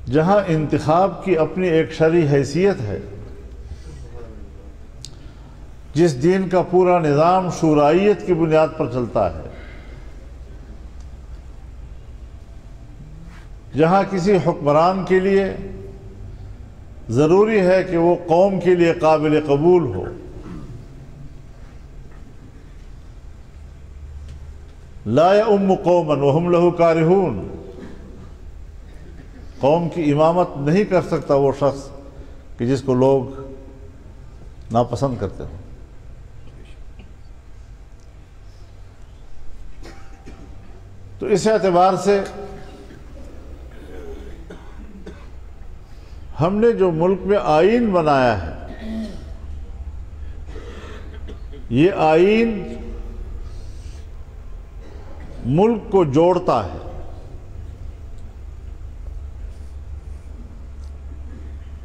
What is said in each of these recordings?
جہاں انتخاب کی اپنی ایک شرعی حیثیت ہے، جس دین کا پورا نظام شورائیت کی بنیاد پر چلتا ہے، جہاں کسی حکمران کے لیے ضروری ہے کہ وہ قوم کے لیے قابل قبول ہو، لا یؤم قوما وہم لہ کارہون، قوم کی امامت نہیں کر سکتا وہ شخص کہ جس کو لوگ ناپسند کرتے ہوں۔ تو اس اعتبار سے ہم نے جو ملک میں آئین بنایا ہے، یہ آئین ملک کو جوڑتا ہے،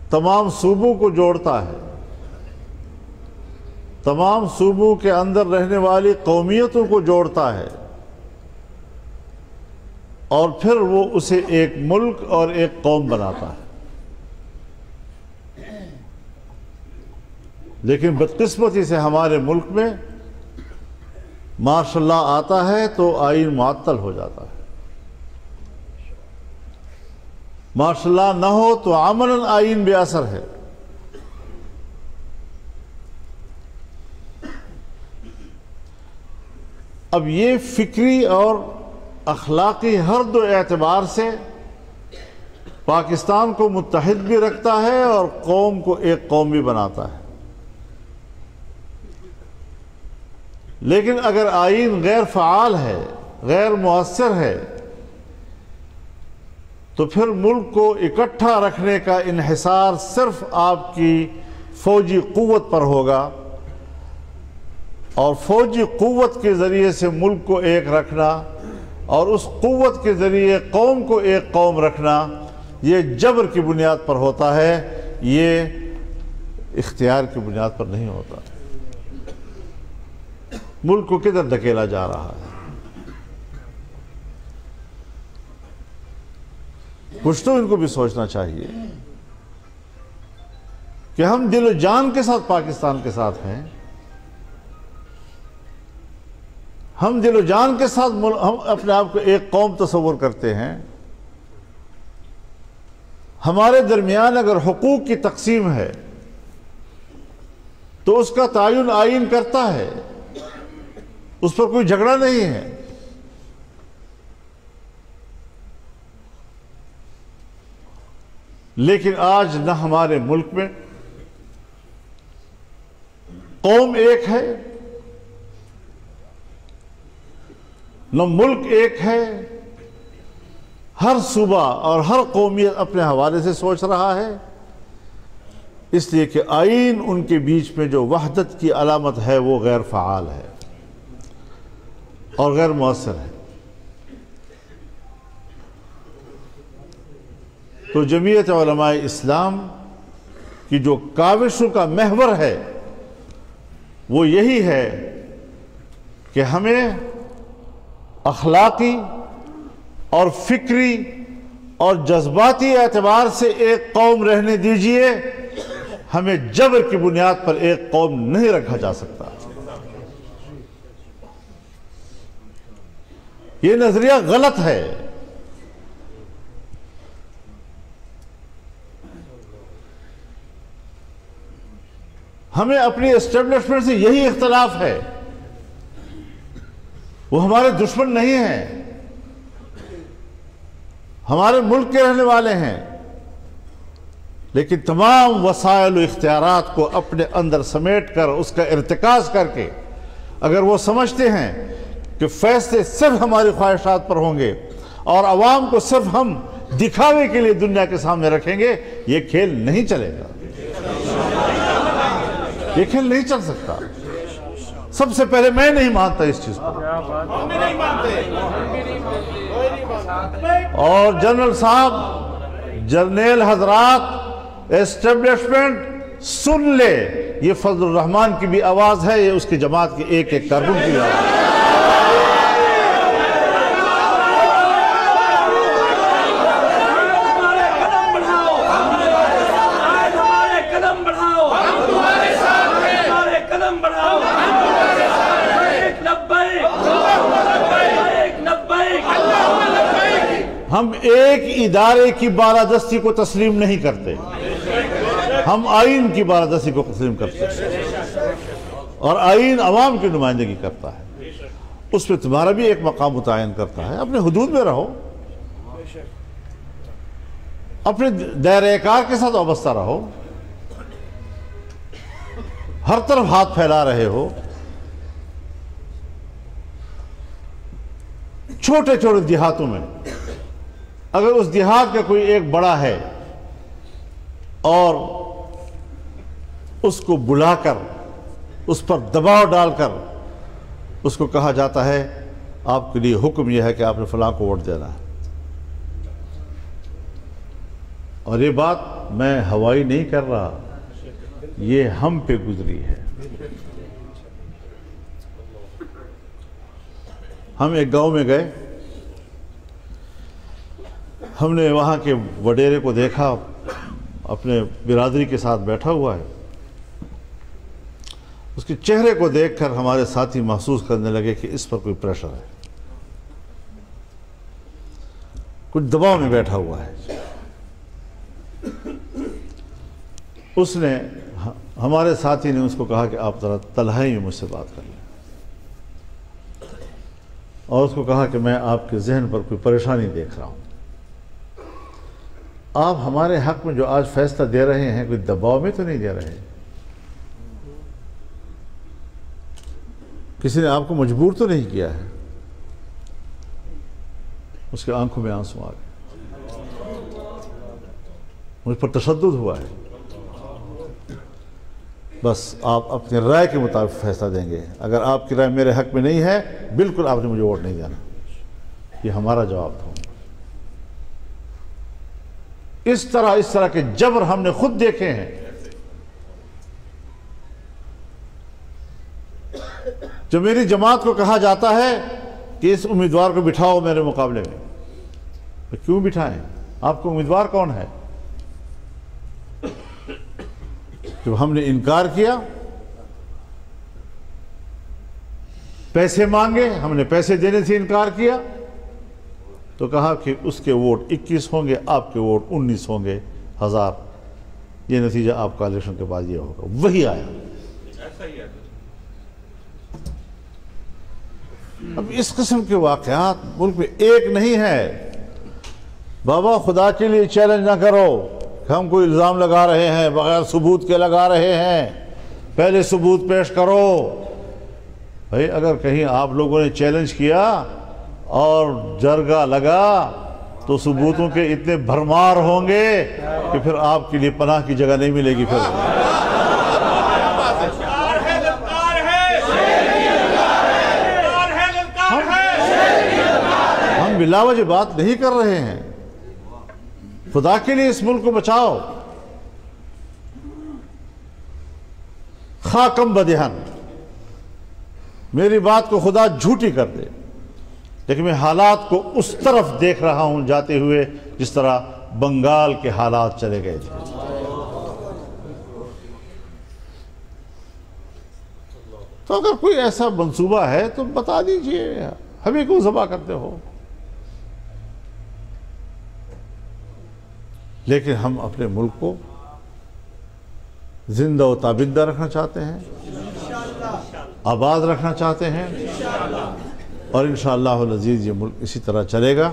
تمام صوبوں کو جوڑتا ہے، تمام صوبوں کے اندر رہنے والی قومیتوں کو جوڑتا ہے، اور پھر وہ اسے ایک ملک اور ایک قوم بناتا ہے۔ لیکن بدقسمتی سے ہمارے ملک میں ماشاء اللہ آتا ہے تو آئین معطل ہو جاتا ہے، ماشاء اللہ نہ ہو تو عملاً آئین بے اثر ہے۔ اب یہ فکری اور اخلاقی ہر دو اعتبار سے پاکستان کو متحد بھی رکھتا ہے اور قوم کو ایک قوم بھی بناتا ہے۔ لیکن اگر آئین غیر فعال ہے، غیر مؤثر ہے، تو پھر ملک کو اکٹھا رکھنے کا انحصار صرف آپ کی فوجی قوت پر ہوگا، اور فوجی قوت کے ذریعے سے ملک کو ایک رکھنا اور اس قوت کے ذریعے قوم کو ایک قوم رکھنا، یہ جبر کی بنیاد پر ہوتا ہے، یہ اختیار کی بنیاد پر نہیں ہوتا۔ ملک کو کدھر دھکیلا جا رہا ہے؟ کچھ تو ان کو بھی سوچنا چاہیے کہ ہم دل و جان کے ساتھ پاکستان کے ساتھ ہیں، ہم دل و جان کے ساتھ ہم اپنے آپ کو ایک قوم تصور کرتے ہیں۔ ہمارے درمیان اگر حقوق کی تقسیم ہے تو اس کا تعین آئین کرتا ہے، اس پر کوئی جھگڑا نہیں ہے۔ لیکن آج نہ ہمارے ملک میں قوم ایک ہے، نہ ملک ایک ہے، ہر صوبہ اور ہر قومیت اپنے حوالے سے سوچ رہا ہے، اس لیے کہ آئین ان کے بیچ میں جو وحدت کی علامت ہے وہ غیر فعال ہے اور غیر مؤثر ہے۔ تو جمعیت علماء اسلام کی جو کاوشوں کا محور ہے وہ یہی ہے کہ ہمیں اخلاقی اور فکری اور جذباتی اعتبار سے ایک قوم رہنے دیجئے، ہمیں جبر کی بنیاد پر ایک قوم نہیں رکھا جا سکتا۔ یہ نظریہ غلط ہے۔ ہمیں اپنی اسٹیبلشمنٹ سے یہی اختلاف ہے، وہ ہمارے دشمن نہیں ہیں، ہمارے ملک کے رہنے والے ہیں، لیکن تمام وسائل و اختیارات کو اپنے اندر سمیٹ کر اس کا ارتکاز کر کے اگر وہ سمجھتے ہیں کہ فیصلے صرف ہماری خواہشات پر ہوں گے اور عوام کو صرف ہم دکھاوے کے لیے دنیا کے سامنے رکھیں گے، یہ کھیل نہیں چلے گا، یہ کھیل نہیں چل سکتا۔ سب سے پہلے میں نہیں مانتا اس چیز کو، اور جنرل صاحب، جرنیل حضرات، اسٹیبلشمنٹ سن لے، یہ فضل الرحمان کی بھی آواز ہے، یہ اس کی جماعت کی ایک ایک کارکن کی آواز ہے۔ ہم ایک ادارے کی بالادستی کو تسلیم نہیں کرتے، ہم آئین کی بالادستی کو تسلیم کرتے ہیں، اور آئین عوام کی نمائندگی کرتا ہے، اس پہ تمہارا بھی ایک مقام متعین کرتا ہے۔ اپنے حدود میں رہو، اپنے دائرہ کار کے ساتھ وابستہ رہو۔ ہر طرف ہاتھ پھیلا رہے ہو، چھوٹے چھوٹے دیہاتوں میں اگر اس دیہات کا کوئی ایک بڑا ہے اور اس کو بلا کر اس پر دباؤ ڈال کر اس کو کہا جاتا ہے آپ کے لیے حکم یہ ہے کہ آپ نے فلاں کو ووٹ دینا ہے، اور یہ بات میں ہوائی نہیں کر رہا، یہ ہم پہ گزری ہے۔ ہم ایک گاؤں میں گئے، ہم نے وہاں کے وڈیرے کو دیکھا، اپنے برادری کے ساتھ بیٹھا ہوا ہے، اس کے چہرے کو دیکھ کر ہمارے ساتھی محسوس کرنے لگے کہ اس پر کوئی پریشر ہے، کچھ دباؤ میں بیٹھا ہوا ہے۔ اس نے، ہمارے ساتھی نے اس کو کہا کہ آپ ذرا تنہائی میں مجھ سے بات کر لیں، اور اس کو کہا کہ میں آپ کے ذہن پر کوئی پریشانی دیکھ رہا ہوں، آپ ہمارے حق میں جو آج فیصلہ دے رہے ہیں کوئی دباؤ میں تو نہیں دے رہے، کسی نے آپ کو مجبور تو نہیں کیا ہے؟ اس کے آنکھوں میں آنسو آ گئے، مجھ پر تشدد ہوا ہے، بس آپ اپنی رائے کے مطابق فیصلہ دیں گے، اگر آپ کی رائے میرے حق میں نہیں ہے بالکل آپ نے مجھے ووٹ نہیں دینا۔ یہ ہمارا جواب تھا۔ اس طرح کے جبر ہم نے خود دیکھے ہیں۔ جو میری جماعت کو کہا جاتا ہے کہ اس امیدوار کو بٹھاؤ میرے مقابلے میں، کیوں بٹھائیں؟ آپ کو امیدوار کون ہے؟ جب ہم نے انکار کیا، پیسے مانگے، ہم نے پیسے دینے سے انکار کیا، تو کہا کہ اس کے ووٹ 21 ہوں گے، آپ کے ووٹ 19 ہوں گے 1000، یہ نتیجہ آپ کا الیکشن کے بعد یہ ہوگا۔ وہی آیا۔ اب اس قسم کے واقعات ملک میں ایک نہیں ہے۔ بابا خدا کے لیے چیلنج نہ کرو کہ ہم کوئی الزام لگا رہے ہیں، بغیر ثبوت کے لگا رہے ہیں، پہلے ثبوت پیش کرو۔ بھائی اگر کہیں آپ لوگوں نے چیلنج کیا اور جرگہ لگا تو ثبوتوں کے اتنے بھرمار ہوں گے کہ پھر آپ کے لیے پناہ کی جگہ نہیں ملے گی۔ پھر ہم بلا وجہ بات نہیں کر رہے ہیں۔ خدا کے لیے اس ملک کو بچاؤ۔ خاکم بدہن، میری بات کو خدا جھوٹی کر دے، لیکن میں حالات کو اس طرف دیکھ رہا ہوں جاتے ہوئے جس طرح بنگال کے حالات چلے گئے تھے۔ تو اگر کوئی ایسا منصوبہ ہے تو بتا دیجئے، ہمیں کیوں ذبح کرتے ہو؟ لیکن ہم اپنے ملک کو زندہ و تابندہ رکھنا چاہتے ہیں، آباد رکھنا چاہتے ہیں، اور انشاءاللہ العزیز یہ ملک اسی طرح چلے گا۔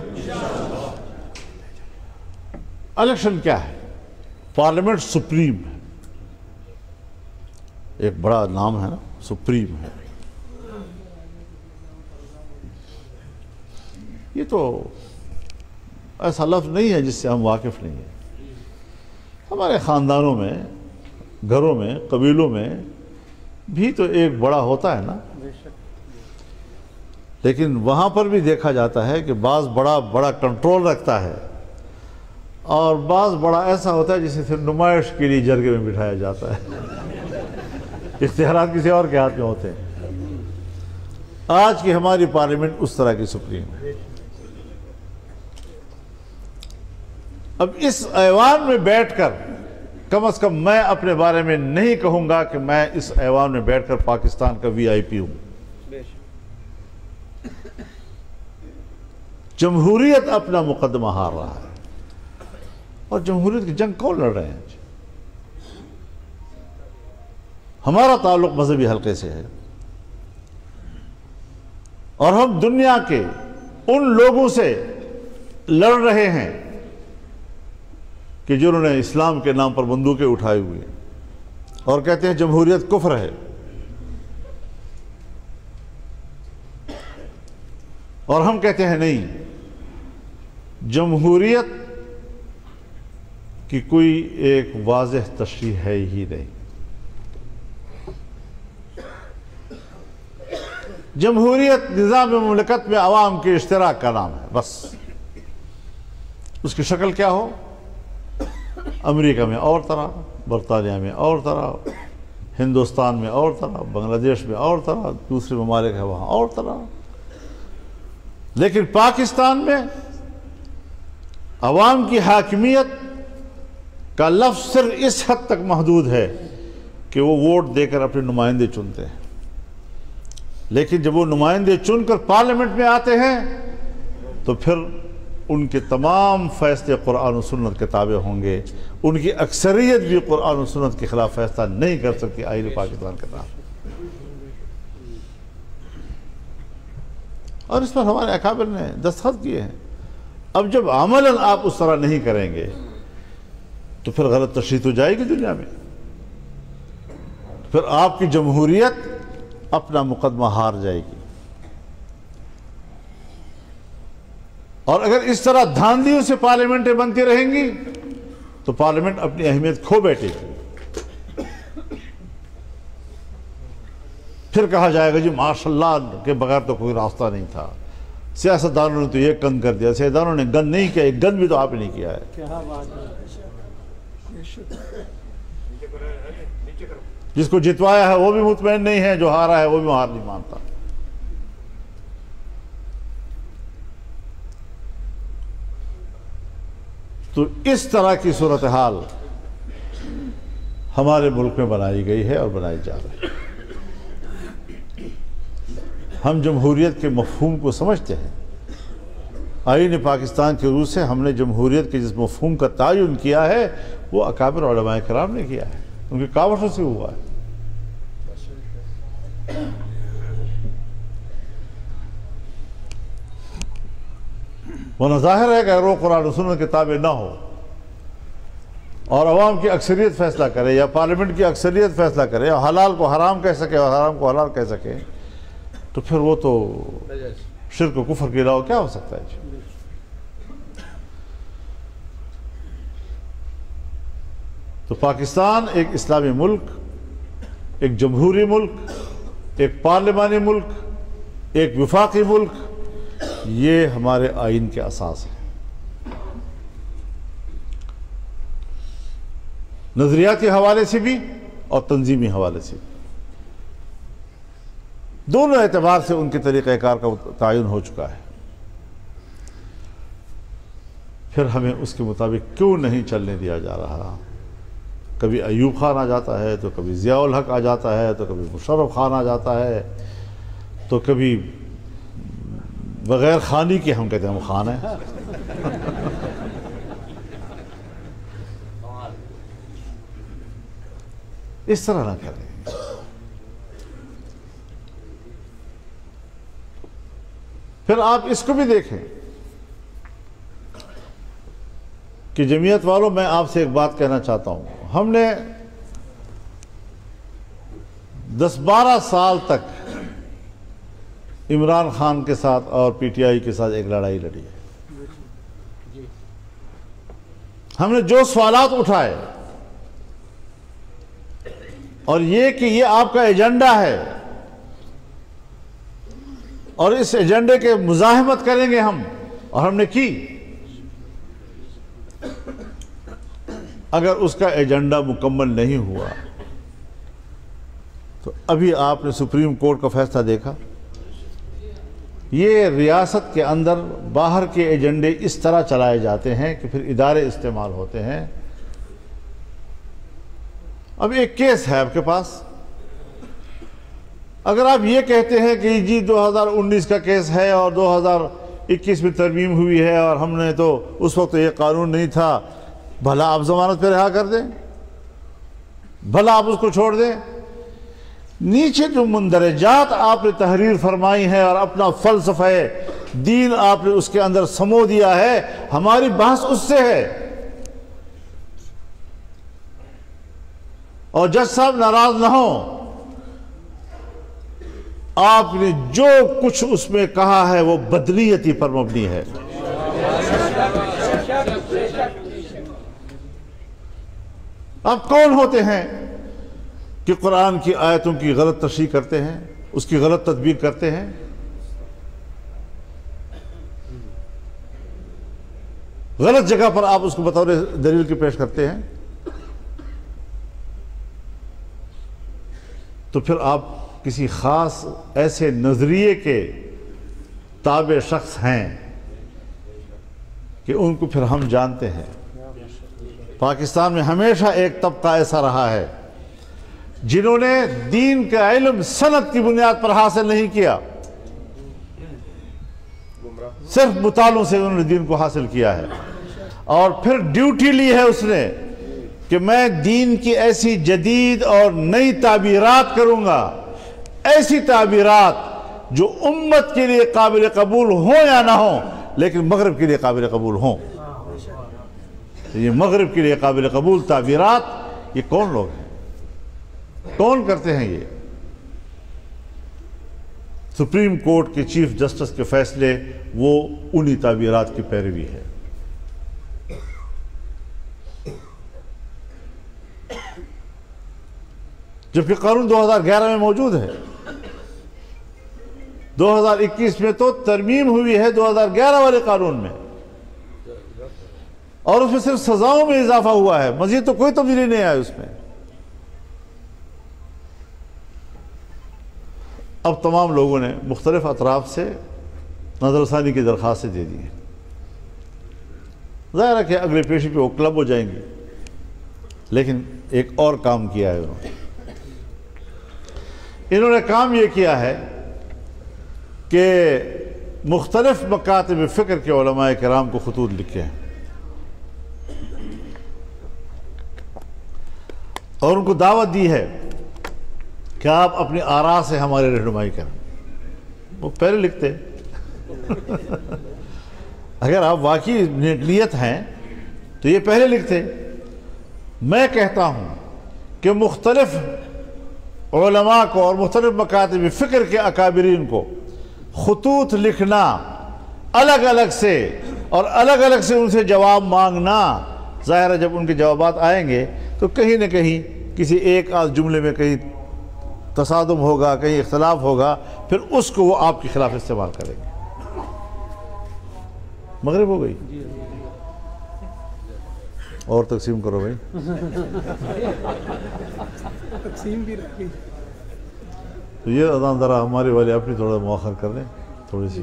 الیکشن کیا ہے؟ پارلیمنٹ سپریم ہے، ایک بڑا نام ہے نا، سپریم ہے۔ یہ تو ایسا لفظ نہیں ہے جس سے ہم واقف نہیں ہیں۔ ہمارے خاندانوں میں، گھروں میں، قبیلوں میں بھی تو ایک بڑا ہوتا ہے نا، لیکن وہاں پر بھی دیکھا جاتا ہے کہ بعض بڑا کنٹرول رکھتا ہے، اور بعض بڑا ایسا ہوتا ہے جسے صرف نمائش کے لیے جرگے میں بٹھایا جاتا ہے، اختیارات کسی اور کے ہاتھ میں ہوتے ہیں۔ آج کی ہماری پارلیمنٹ اس طرح کی سپریم ہے۔ اب اس ایوان میں بیٹھ کر، کم از کم میں اپنے بارے میں نہیں کہوں گا کہ میں اس ایوان میں بیٹھ کر پاکستان کا وی آئی پی ہوں۔ جمہوریت اپنا مقدمہ ہار رہا ہے. اور جمہوریت کی جنگ کون لڑ رہے ہیں؟ ہمارا تعلق مذہبی حلقے سے ہے، اور ہم دنیا کے ان لوگوں سے لڑ رہے ہیں کہ جنہوں نے اسلام کے نام پر بندوقیں اٹھائی ہوئی ہیں اور کہتے ہیں جمہوریت کفر ہے. اور ہم کہتے ہیں نہیں، جمہوریت کی کوئی ایک واضح تشریح ہے ہی نہیں. جمہوریت نظام مملکت میں عوام کے اشتراک کا نام ہے بس. اس کی شکل کیا ہو؟ امریکہ میں اور طرح، برطانیہ میں اور طرح، ہندوستان میں اور طرح، بنگلہ دیش میں اور طرح، دوسرے ممالک ہیں وہاں اور طرح. لیکن پاکستان میں عوام کی حاکمیت کا لفظ صرف اس حد تک محدود ہے کہ وہ ووٹ دے کر اپنے نمائندے چنتے ہیں. لیکن جب وہ نمائندے چن کر پارلیمنٹ میں آتے ہیں تو پھر ان کے تمام فیصلے قرآن و سنت کے تابع ہوں گے. ان کی اکثریت بھی قرآن و سنت کے خلاف فیصلہ نہیں کر سکتی آئین پاکستان کے تحت. اور اس پر ہمارے اکابر نے دستخط کیے ہیں. اب جب عملاً آپ اس طرح نہیں کریں گے تو پھر غلط تشریح تو جائے گی دنیا میں. پھر آپ کی جمہوریت اپنا مقدمہ ہار جائے گی. اور اگر اس طرح دھاندلیوں سے پارلیمنٹیں بنتی رہیں گی تو پارلیمنٹ اپنی اہمیت کھو بیٹھے گی. پھر کہا جائے گا جی ماشاءاللہ کے بغیر تو کوئی راستہ نہیں تھا، سیاستدانوں نے تو یہ گند کر دیا. سیاستدانوں نے گند نہیں کیا، ایک گند بھی تو آپ نے نہیں کیا ہے. جس کو جتوایا ہے وہ بھی مطمئن نہیں ہے، جو ہارا ہے وہ بھی ہار نہیں مانتا. تو اس طرح کی صورتحال ہمارے ملک میں بنائی گئی ہے اور بنائی جا رہی ہے. ہم جمہوریت کے مفہوم کو سمجھتے ہیں. آئین پاکستان کے روح سے ہم نے جمہوریت کے جس مفہوم کا تعین کیا ہے وہ اکابر علماء کرام نے کیا ہے، ان کی کاوشوں سے ہوا ہے. ورنہ ظاہر ہے کہ اگر وہ قرآن و سنت کے تابع نہ ہو اور عوام کی اکثریت فیصلہ کرے یا پارلیمنٹ کی اکثریت فیصلہ کرے اور حلال کو حرام کہہ سکے اور حرام کو حلال کہہ سکے تو پھر وہ تو شرک و کفر کے علاوہ کیا ہو سکتا ہے. تو پاکستان ایک اسلامی ملک، ایک جمہوری ملک، ایک پارلیمانی ملک، ایک وفاقی ملک، یہ ہمارے آئین کے اساس ہے. نظریاتی حوالے سے بھی اور تنظیمی حوالے سے بھی، دونوں اعتبار سے ان کے طریقہ کار کا تعین ہو چکا ہے. پھر ہمیں اس کے مطابق کیوں نہیں چلنے دیا جا رہا؟ کبھی ایوب خان آ جاتا ہے تو کبھی ضیاء الحق آ جاتا ہے تو کبھی مشرف خان آ جاتا ہے تو کبھی بغیر خانی کے ہم کہتے ہیں ہم خان ہیں. اس طرح نہ کریں. پھر آپ اس کو بھی دیکھیں کہ جمعیت والوں، میں آپ سے ایک بات کہنا چاہتا ہوں. ہم نے 10-12 سال تک عمران خان کے ساتھ اور پی ٹی آئی کے ساتھ ایک لڑائی لڑی ہے. ہم نے جو سوالات اٹھائے اور یہ کہ یہ آپ کا ایجنڈا ہے اور اس ایجنڈے کے مزاحمت کریں گے ہم، اور ہم نے کی. اگر اس کا ایجنڈا مکمل نہیں ہوا تو ابھی آپ نے سپریم کورٹ کا فیصلہ دیکھا. یہ ریاست کے اندر باہر کے ایجنڈے اس طرح چلائے جاتے ہیں کہ پھر ادارے استعمال ہوتے ہیں. اب ایک کیس ہے آپ کے پاس، اگر آپ یہ کہتے ہیں کہ جی 2019 کا کیس ہے اور 21 میں ترمیم ہوئی ہے اور ہم نے تو اس وقت یہ قانون نہیں تھا، بھلا آپ ضمانت پہ رہا کر دیں، بھلا آپ اس کو چھوڑ دیں۔ نیچے جو مندرجات آپ نے تحریر فرمائی ہیں اور اپنا فلسفہ دین آپ نے اس کے اندر سمو دیا ہے، ہماری بحث اس سے ہے۔ اور جج صاحب ناراض نہ ہوں، آپ نے جو کچھ اس میں کہا ہے وہ بدنیتی پر مبنی ہے۔ آپ کون ہوتے ہیں کہ قرآن کی آیتوں کی غلط تشریح کرتے ہیں، اس کی غلط تدبیر کرتے ہیں؟ غلط جگہ پر آپ اس کو بطور دلیل کے پیش کرتے ہیں، تو پھر آپ کسی خاص ایسے نظریے کے تابع شخص ہیں کہ ان کو پھر ہم جانتے ہیں۔ پاکستان میں ہمیشہ ایک طبقہ ایسا رہا ہے جنہوں نے دین کا علم سند کی بنیاد پر حاصل نہیں کیا، صرف مطالعوں سے انہوں نے دین کو حاصل کیا ہے، اور پھر ڈیوٹی لی ہے اس نے کہ میں دین کی ایسی جدید اور نئی تعبیرات کروں گا، ایسی تعبیرات جو امت کے لیے قابل قبول ہوں یا نہ ہوں، لیکن مغرب کے لیے قابل قبول ہوں۔ یہ مغرب کے لیے قابل قبول تعبیرات، یہ کون لوگ ہیں؟ کون کرتے ہیں یہ؟ سپریم کورٹ کے چیف جسٹس کے فیصلے وہ انہی تعبیرات کی پیروی ہے۔ جبکہ قانون 2011 میں موجود ہے، 2021 میں تو ترمیم ہوئی ہے 2011 والے قانون میں، اور اس میں صرف سزاؤں میں اضافہ ہوا ہے، مزید تو کوئی تبدیلی نہیں آئی اس میں۔ اب تمام لوگوں نے مختلف اطراف سے نظر ثانی کی درخواستیں دے دی ہیں، ظاہر ہے کہ اگلے پیشی پہ وہ کلب ہو جائیں گے، لیکن ایک اور کام کیا ہے انہوں نے کام یہ کیا ہے کہ مختلف مکاتب فکر کے علماء کرام کو خطوط لکھے ہیں اور ان کو دعوت دی ہے کہ آپ اپنی آراء سے ہماری رہنمائی کریں۔ وہ پہلے لکھتے اگر آپ واقعی نیت ہیں تو یہ پہلے لکھتے۔ میں کہتا ہوں کہ مختلف علماء کو اور مختلف مکاتب فکر کے اکابرین کو خطوط لکھنا الگ الگ سے اور الگ الگ سے ان سے جواب مانگنا، ظاہر ہے جب ان کے جوابات آئیں گے تو کہیں نہ کہیں کسی ایک آدھ جملے میں کہیں تصادم ہوگا، کہیں اختلاف ہوگا، پھر اس کو وہ آپ کے خلاف استعمال کریں گے۔ مغرب ہو گئی اور تقسیم کرو بھائی، تقسیم بھی رکھ گئی تو یہ اذان ذرا ہمارے والے اپنی تھوڑا مؤخر کر لیں تھوڑی سی۔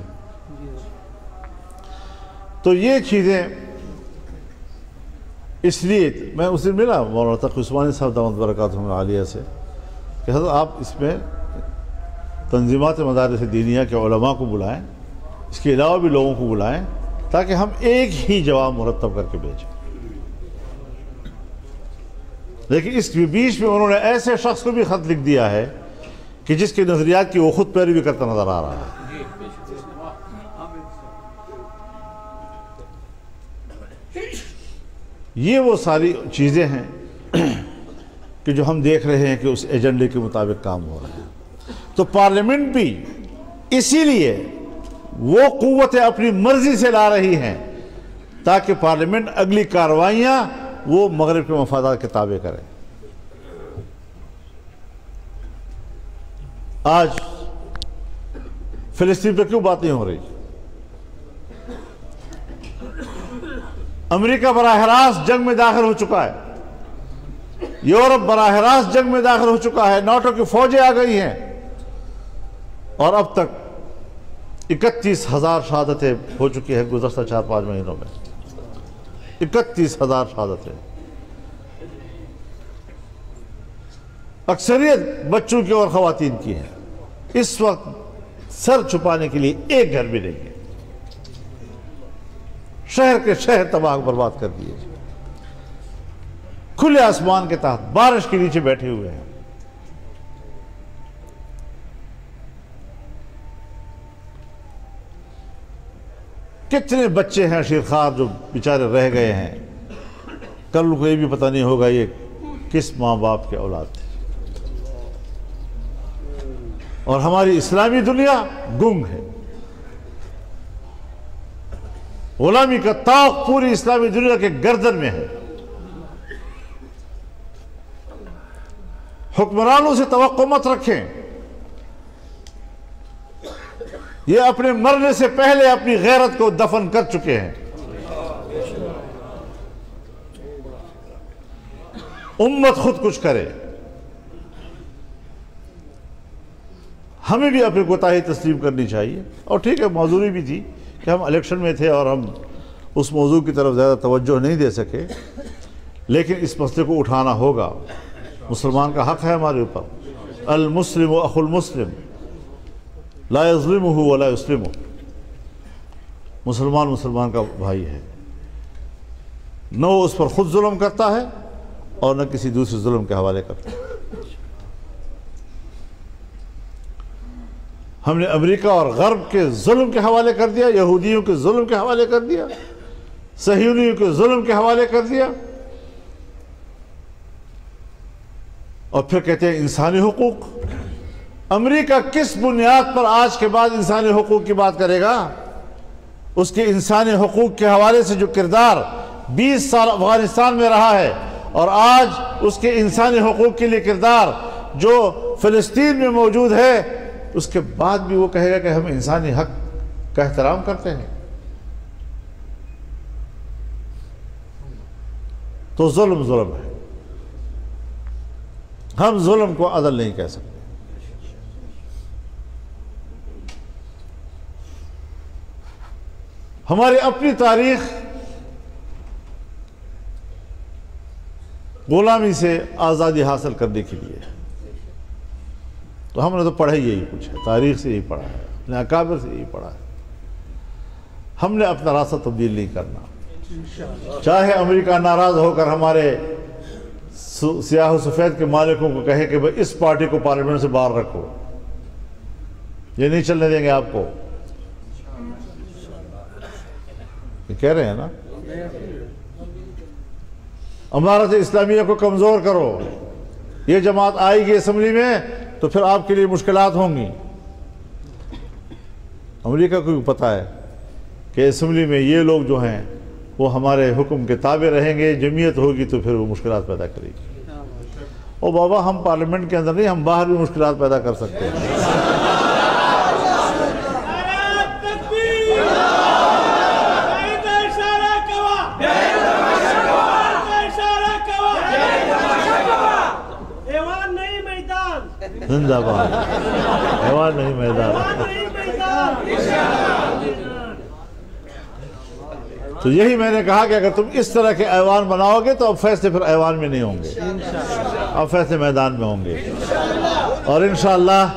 تو یہ چیزیں اس لیے میں اس دن ملا مولانا تقی عثمانی صاحب دامت برکاتہم العالیہ سے کہ حضرت آپ اس میں تنظیمات مدارس دینیہ کے علماء کو بلائیں، اس کے علاوہ بھی لوگوں کو بلائیں تاکہ ہم ایک ہی جواب مرتب کر کے بھیجیں۔ لیکن اس بیچ میں انہوں نے ایسے شخص کو بھی خط لکھ دیا ہے کہ جس کے نظریات کی وہ خود پیروی کرتا نظر آ رہا ہے۔ یہ وہ ساری چیزیں ہیں کہ جو ہم دیکھ رہے ہیں کہ اس ایجنڈے کے مطابق کام ہو رہا ہے۔ تو پارلیمنٹ بھی اسی لیے وہ قوتیں اپنی مرضی سے لا رہی ہیں تاکہ پارلیمنٹ اگلی کارروائیاں وہ مغرب کے مفادات کے تابع کرے۔ آج فلسطین پہ کیوں بات نہیں ہو رہی؟ امریکہ براہ راست جنگ میں داخل ہو چکا ہے، یورپ براہ راست جنگ میں داخل ہو چکا ہے، ناٹو کی فوجیں آ گئی ہیں، اور اب تک 31,000 شہادتیں ہو چکی ہیں گزشتہ 4-5 مہینوں میں۔ 31,000 شہادتیں، اکثریت بچوں کی اور خواتین کی ہیں۔ اس وقت سر چھپانے کے لیے ایک گھر بھی نہیں ہے۔ شہر کے شہر تباہ برباد کر دیے، کھلے آسمان کے تحت بارش کے نیچے بیٹھے ہوئے ہیں۔ کتنے بچے ہیں شیرخوار جو بیچارے رہ گئے ہیں، کل کو یہ بھی پتہ نہیں ہوگا یہ کس ماں باپ کے اولاد تھے۔ اور ہماری اسلامی دنیا گنگ ہے، غلامی کا طاق پوری اسلامی دنیا کے گردن میں ہے۔ حکمرانوں سے توقع مت رکھیں، یہ اپنے مرنے سے پہلے اپنی غیرت کو دفن کر چکے ہیں۔ امت خود کچھ کرے، ہمیں بھی اپنی کوتاہی تسلیم کرنی چاہیے۔ اور ٹھیک ہے، معذوری بھی تھی کہ ہم الیکشن میں تھے اور ہم اس موضوع کی طرف زیادہ توجہ نہیں دے سکے، لیکن اس مسئلے کو اٹھانا ہوگا۔ مسلمان کا حق ہے ہمارے اوپر، المسلم اخو المسلم لا یظلمہ ولا یسلمہ، مسلمان مسلمان کا بھائی ہے، نہ وہ اس پر خود ظلم کرتا ہے اور نہ کسی دوسرے ظلم کے حوالے کرتا ہے۔ ہم نے امریکہ اور غرب کے ظلم کے حوالے کر دیا، یہودیوں کے ظلم کے حوالے کر دیا، صہیونیوں کے ظلم کے حوالے کر دیا، اور پھر کہتے ہیں انسانی حقوق۔ امریکہ کس بنیاد پر آج کے بعد انسانی حقوق کی بات کرے گا؟ اس کے انسانی حقوق کے حوالے سے جو کردار 20 سال افغانستان میں رہا ہے، اور آج اس کے انسانی حقوق کے لیے کردار جو فلسطین میں موجود ہے، اس کے بعد بھی وہ کہے گا کہ ہم انسانی حق کا احترام کرتے ہیں، تو ظلم ظلم ہے۔ ہم ظلم کو عدل نہیں کہہ سکتے۔ ہماری اپنی تاریخ غلامی سے آزادی حاصل کرنے کے لیے، تو ہم نے تو پڑھا ہی یہی کچھ ہے، تاریخ سے یہی پڑھا ہے، اپنے اکابر سے یہی پڑھا ہے۔ ہم نے اپنا راستہ تبدیل نہیں کرنا، چاہے امریکہ ناراض ہو کر ہمارے سیاہ و سفید کے مالکوں کو کہے کہ بھئی اس پارٹی کو پارلیمنٹ سے باہر رکھو، یہ نہیں چلنے دیں گے آپ کو، یہ کہہ رہے ہیں نا۔ امارت اسلامیہ کو کمزور کرو، یہ جماعت آئے گی اسمبلی میں تو پھر آپ کے لیے مشکلات ہوں گی۔ امریکہ کو بھی پتہ ہے کہ اسمبلی میں یہ لوگ جو ہیں وہ ہمارے حکم کے تابع رہیں گے، جمعیت ہوگی تو پھر وہ مشکلات پیدا کرے گی۔ اور بابا ہم پارلیمنٹ کے اندر نہیں، ہم باہر بھی مشکلات پیدا کر سکتے ہیں۔ زندہ باد، ایوان نہیں میدان۔ تو یہی میں نے کہا کہ اگر تم اس طرح کے ایوان بناؤ گے تو اب فیصلے پھر ایوان میں نہیں ہوں گے، اب فیصلے میدان میں ہوں گے، اور انشاءاللہ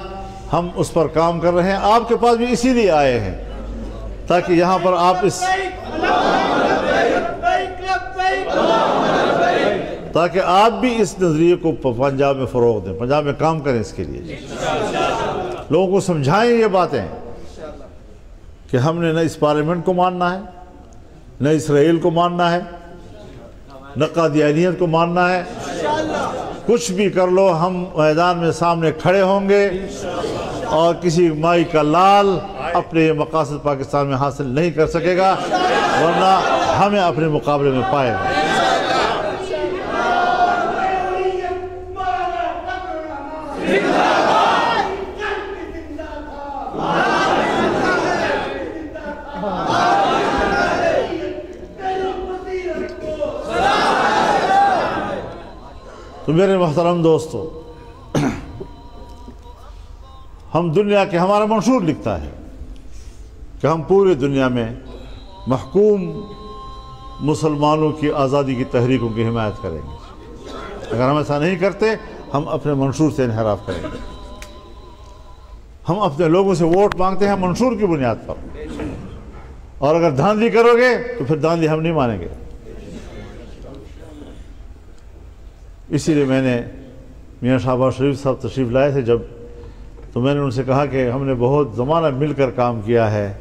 ہم اس پر کام کر رہے ہیں۔ آپ کے پاس بھی اسی لیے آئے ہیں تاکہ یہاں پر آپ تاکہ آپ بھی اس نظریے کو پنجاب میں فروغ دیں، پنجاب میں کام کریں اس کے لیے، لوگوں کو سمجھائیں یہ باتیں کہ ہم نے نہ اس پارلیمنٹ کو ماننا ہے، نہ اسرائیل کو ماننا ہے، نہ قادیانیت کو ماننا ہے۔ کچھ بھی کر لو، ہم میدان میں سامنے کھڑے ہوں گے، اور کسی مائی کا لال اپنے یہ مقاصد پاکستان میں حاصل نہیں کر سکے گا، ورنہ ہمیں اپنے مقابلے میں پائے گا۔ تو میرے محترم دوستو، ہم دنیا کے، ہمارا منشور لکھتا ہے کہ ہم پوری دنیا میں محکوم مسلمانوں کی آزادی کی تحریکوں کی حمایت کریں گے۔ اگر ہم ایسا نہیں کرتے ہم اپنے منشور سے انحراف کریں گے۔ ہم اپنے لوگوں سے ووٹ مانگتے ہیں منشور کی بنیاد پر، اور اگر دھاندلی کرو گے تو پھر دھاندلی ہم نہیں مانیں گے۔ اسی لیے میں نے میاں شہباز شریف صاحب تشریف لائے تھے جب، تو میں نے ان سے کہا کہ ہم نے بہت زمانہ مل کر کام کیا ہے،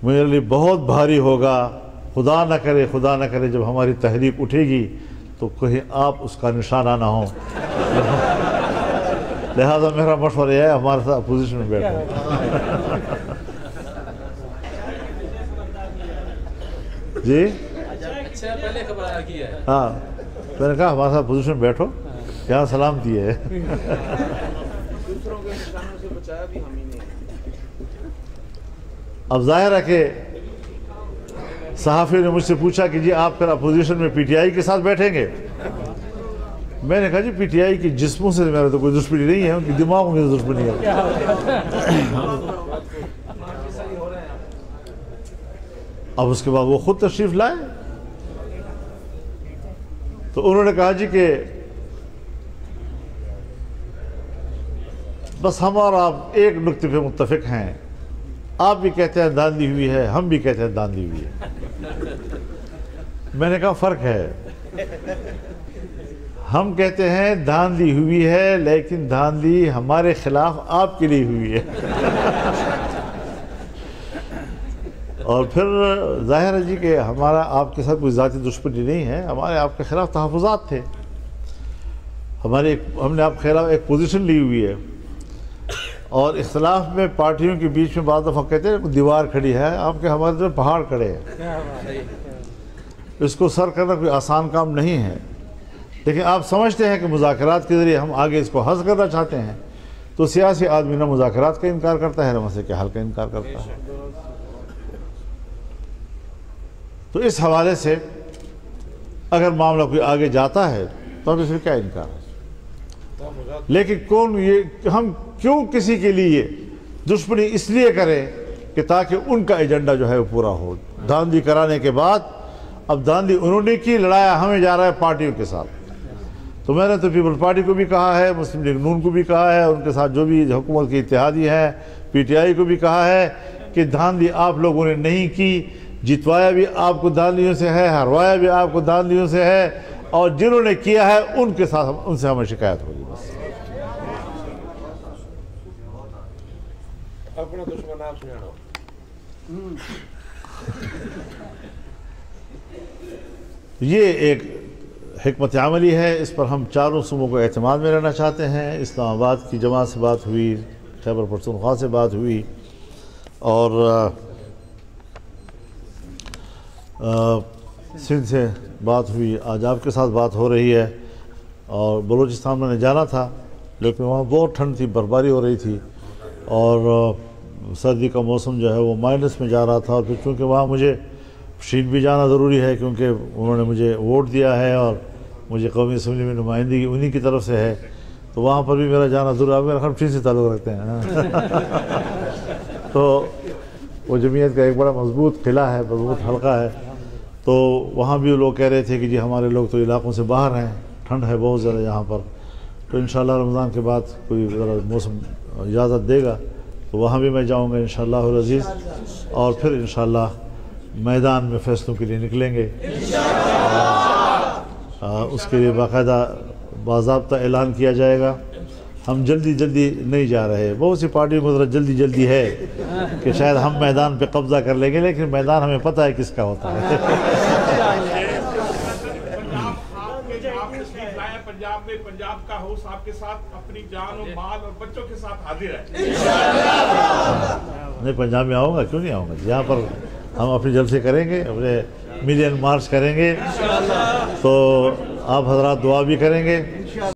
میرے لیے بہت بھاری ہوگا، خدا نہ کرے جب ہماری تحریک اٹھے گی تو کہیں آپ اس کا نشانہ نہ ہوں، لہذا میرا مشورہ یہ ہے ہمارے ساتھ اپوزیشن میں بیٹھو۔ جی پہلے خبر کی ہے، ہاں میں نے کہا ہمارے ساتھ اپوزیشن میں بیٹھو، یہاں سلامتی ہے۔ دوسروں کے نشانوں سے بچایا بھی ہم ہی نے۔ اب ظاہر ہے کہ صحافی نے مجھ سے پوچھا کہ جی آپ پھر اپوزیشن میں پی ٹی آئی کے ساتھ بیٹھیں گے؟ میں نے کہا جی پی ٹی آئی کی جسموں سے میرا تو کوئی دشمنی نہیں ہے، ان کی دماغوں میں دشمنی ہے۔ اب اس کے بعد وہ خود تشریف لائے تو انہوں نے کہا جی کہ بس ہم اور آپ ایک نقطے پہ متفق ہیں، آپ بھی کہتے ہیں دھاندلی ہوئی ہے، ہم بھی کہتے ہیں دھاندلی ہوئی ہے۔ میں نے کہا فرق ہے، ہم کہتے ہیں دھاندلی ہوئی ہے لیکن دھاندلی ہمارے خلاف آپ کے لیے ہوئی ہے۔ اور پھر ظاہر ہے جی کہ ہمارا آپ کے ساتھ کوئی ذاتی دشمنی نہیں ہے، ہمارے آپ کے خلاف تحفظات تھے، ہم نے آپ کے خلاف ایک پوزیشن لی ہوئی ہے، اور اختلاف میں پارٹیوں کے بیچ میں بعض دفعہ کہتے ہیں دیوار کھڑی ہے، آپ کے ہمارے طرف پہاڑ کھڑے ہیں، اس کو سر کرنا کوئی آسان کام نہیں ہے، لیکن آپ سمجھتے ہیں کہ مذاکرات کے ذریعے ہم آگے اس کو حل کرنا چاہتے ہیں، تو سیاسی آدمی نہ مذاکرات کا انکار کرتا ہے نہ مسئلے کے حل کا انکار کرتا ہے۔ تو اس حوالے سے اگر معاملہ کوئی آگے جاتا ہے تو اب اس میں کیا انکار ہے، لیکن ہم کیوں کسی کے لیے دشمنی اس لیے کریں کہ تاکہ ان کا ایجنڈا جو ہے وہ پورا ہو۔ دھاندلی کرانے کے بعد اب دھاندلی انہوں نے کی، لڑایا ہمیں جا رہا ہے پارٹیوں کے ساتھ، تو میں نے تو پیپلز پارٹی کو بھی کہا ہے، مسلم لیگ نون کو بھی کہا ہے، ان کے ساتھ جو بھی حکومت کی اتحادی ہے، پی ٹی آئی کو بھی کہا ہے کہ دھاندلی آپ لوگوں نے نہیں کی، جتوایا بھی آپ کو دھاندلیوں سے ہے، ہروایا بھی آپ کو دھاندلیوں سے ہے، اور جنہوں نے کیا ہے ان کے ساتھ ان سے ہمیں شکایت ہوگی۔ بس اپنا دشمن آپ سنانا۔ یہ ایک حکمت عملی ہے، اس پر ہم چاروں صوبوں کو اعتماد میں رہنا چاہتے ہیں۔ اسلام آباد کی جماعت سے بات ہوئی، خیبر پختونخوا سے بات ہوئی، اور سندھ سے بات ہوئی، آج آپ کے ساتھ بات ہو رہی ہے، اور بلوچستان میں نے جانا تھا لیکن وہاں بہت ٹھنڈ تھی، برفباری ہو رہی تھی، اور سردی کا موسم جو ہے وہ مائنس میں جا رہا تھا، اور پھر چونکہ وہاں مجھے شین بھی جانا ضروری ہے کیونکہ انہوں نے مجھے ووٹ دیا ہے اور مجھے قومی اسمبلی میں نمائندگی انہی کی طرف سے ہے، تو وہاں پر بھی میرا جانا ضروری ہے۔ میرا خیال شین سے تعلق رکھتے ہیں تو وہ جمعیت کا ایک بڑا مضبوط قلعہ ہے، مضبوط حلقہ ہے، تو وہاں بھی لوگ کہہ رہے تھے کہ جی ہمارے لوگ تو علاقوں سے باہر ہیں، ٹھنڈ ہے بہت زیادہ یہاں پر، تو انشاءاللہ رمضان کے بعد کوئی ذرا موسم اجازت دے گا تو وہاں بھی میں جاؤں گا انشاءاللہ العزیز، اور پھر انشاءاللہ میدان میں فیصلوں کے لیے نکلیں گے۔ اس کے لیے باقاعدہ باضابطہ اعلان کیا جائے گا۔ ہم جلدی نہیں جا رہے، بہت سی پارٹیوں کو ذرا جلدی ہے کہ شاید ہم میدان پہ قبضہ کر لیں گے، لیکن میدان ہمیں پتہ ہے کس کا ہوتا ہے۔ پنجاب کا ہوس آپ کے ساتھ اپنی جان و مال اور بچوں کے ساتھ حاضر ہے۔ نہیں، پنجاب میں آؤں گا، کیوں نہیں آؤں گا، یہاں پر ہم اپنے جلسے کریں گے، اپنے ملین مارچ کریں گے، تو آپ حضرات دعا بھی کریں گے